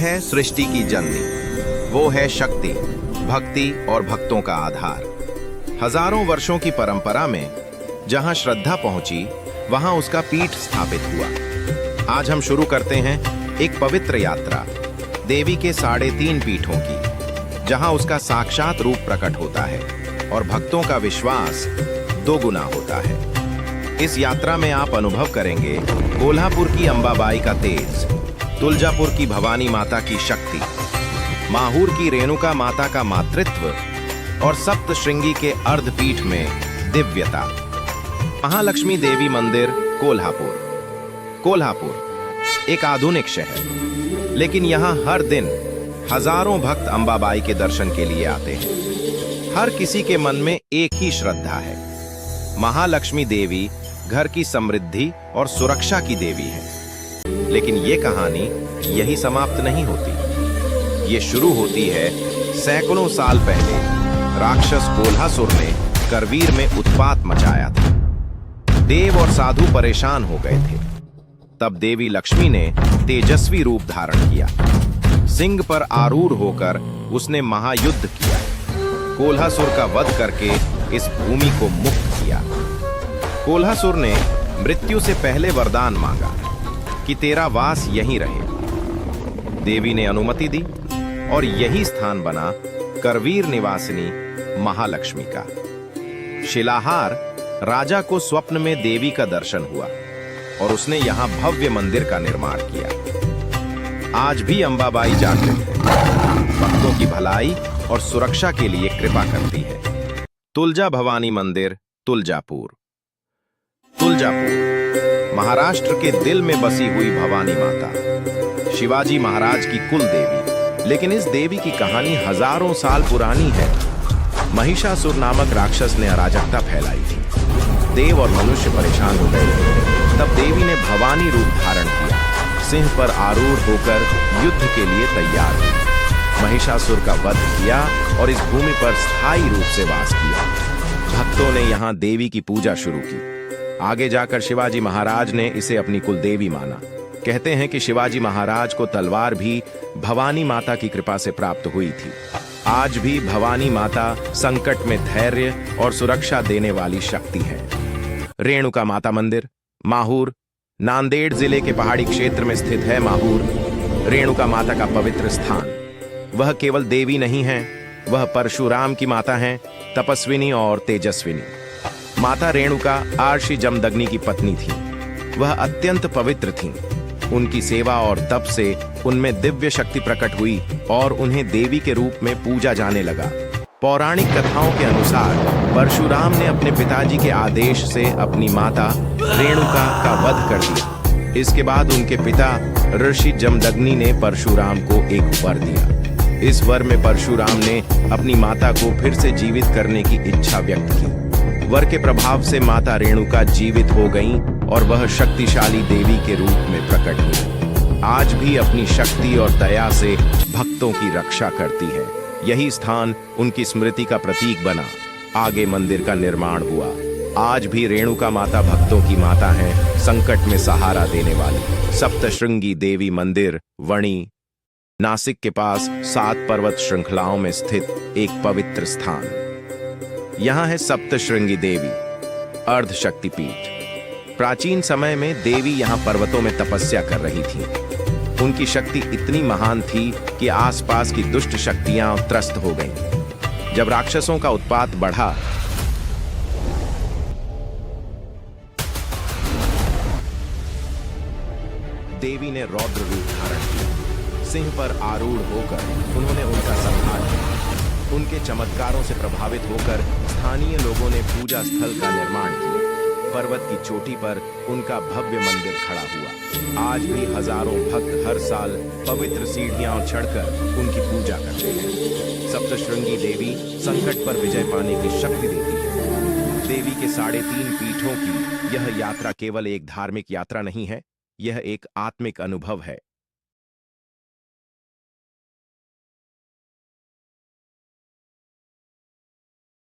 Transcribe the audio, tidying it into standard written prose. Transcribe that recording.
है सृष्टि की जननी, वो है शक्ति, भक्ति और भक्तों का आधार। हजारों वर्षों की परंपरा में जहां श्रद्धा पहुंची, वहां उसका पीठ स्थापित हुआ। आज हम शुरू करते हैं एक पवित्र यात्रा देवी के 3.5 पीठों की, जहां उसका साक्षात रूप प्रकट होता है और भक्तों का विश्वास 2 गुना होता है। इस यात्रा में आप अनुभव करेंगे कोल्हापुर की अंबाबाई का तेज, तुलजापुर की भवानी माता की शक्ति, माहूर की रेणुका माता का मातृत्व और सप्तश्रृंगी के अर्धपीठ में दिव्यता। महालक्ष्मी देवी मंदिर कोल्हापुर। कोल्हापुर एक आधुनिक शहर, लेकिन यहाँ हर दिन हजारों भक्त अंबाबाई के दर्शन के लिए आते हैं। हर किसी के मन में एक ही श्रद्धा है, महालक्ष्मी देवी घर की समृद्धि और सुरक्षा की देवी है। लेकिन ये कहानी यही समाप्त नहीं होती। ये शुरू होती है सैकड़ों साल पहले। राक्षस कोल्हासुर ने करवीर में उत्पात मचाया था। देव और साधु परेशान हो गए थे। तब देवी लक्ष्मी ने तेजस्वी रूप धारण किया। सिंह पर आरूढ़ होकर उसने महायुद्ध किया, कोल्हासुर का वध करके इस भूमि को मुक्त किया। कोल्हासुर ने मृत्यु से पहले वरदान मांगा कि तेरा वास यहीं रहे। देवी ने अनुमति दी और यही स्थान बना करवीर निवासिनी महालक्ष्मी का। शिलाहार राजा को स्वप्न में देवी का दर्शन हुआ और उसने यहां भव्य मंदिर का निर्माण किया। आज भी अंबाबाई जागृत है, भक्तों की भलाई और सुरक्षा के लिए कृपा करती है। तुलजा भवानी मंदिर तुलजापुर। तुलजापुर महाराष्ट्र के दिल में बसी हुई भवानी माता, शिवाजी महाराज की कुल देवी। लेकिन इस देवी की कहानी हजारों साल पुरानी है। महिषासुर नामक राक्षस ने अराजकता फैलाई थी। देव और मनुष्य परेशान हो गए थे। तब देवी ने भवानी रूप धारण किया, सिंह पर आरूढ़ होकर युद्ध के लिए तैयार हुई। महिषासुर का वध किया और इस भूमि पर स्थायी रूप से वास किया। भक्तों ने यहाँ देवी की पूजा शुरू की। आगे जाकर शिवाजी महाराज ने इसे अपनी कुल देवी माना। कहते हैं कि शिवाजी महाराज को तलवार भी भवानी माता की कृपा से प्राप्त हुई थी। आज भी भवानी माता संकट में धैर्य और सुरक्षा देने वाली शक्ति है। रेणुका माता मंदिर माहूर। नांदेड़ जिले के पहाड़ी क्षेत्र में स्थित है माहूर, रेणुका माता का पवित्र स्थान। वह केवल देवी नहीं है, वह परशुराम की माता हैं, तपस्विनी और तेजस्विनी। माता रेणुका आर्षि जमदग्नि की पत्नी थी। वह अत्यंत पवित्र थीं। उनकी सेवा और तप से उनमें दिव्य शक्ति प्रकट हुई और उन्हें देवी के रूप में पूजा जाने लगा। पौराणिक कथाओं के अनुसार परशुराम ने अपने पिताजी के आदेश से अपनी माता रेणुका का वध कर दिया। इसके बाद उनके पिता ऋषि जमदग्नि ने परशुराम को एक वर दिया। इस वर में परशुराम ने अपनी माता को फिर से जीवित करने की इच्छा व्यक्त की। वर के प्रभाव से माता रेणुका जीवित हो गईं और वह शक्तिशाली देवी के रूप में प्रकट हुई। आज भी अपनी शक्ति और दया से भक्तों की रक्षा करती है। यही स्थान उनकी स्मृति का प्रतीक बना। आगे मंदिर का निर्माण हुआ। आज भी रेणुका माता भक्तों की माता है, संकट में सहारा देने वाली। सप्तश्रृंगी देवी मंदिर वणी। नासिक के पास 7 पर्वत श्रृंखलाओं में स्थित एक पवित्र स्थान। यहाँ है सप्तश्रृंगी देवी अर्धशक्तिपीठ। प्राचीन समय में देवी यहाँ पर्वतों में तपस्या कर रही थी। उनकी शक्ति इतनी महान थी कि आसपास की दुष्ट शक्तियां त्रस्त हो गईं। जब राक्षसों का उत्पात बढ़ा, देवी ने रौद्र रूप धारण किया। सिंह पर आरूढ़ होकर उन्होंने उनका संहार किया। उनके चमत्कारों से प्रभावित होकर स्थानीय लोगों ने पूजा स्थल का निर्माण किया। पर्वत की चोटी पर उनका भव्य मंदिर खड़ा हुआ। आज भी हजारों भक्त हर साल पवित्र सीढ़ियां चढ़कर उनकी पूजा करते हैं। सप्तश्रृंगी देवी संकट पर विजय पाने की शक्ति देती है। देवी के 3.5 पीठों की यह यात्रा केवल एक धार्मिक यात्रा नहीं है, यह एक आत्मिक अनुभव है।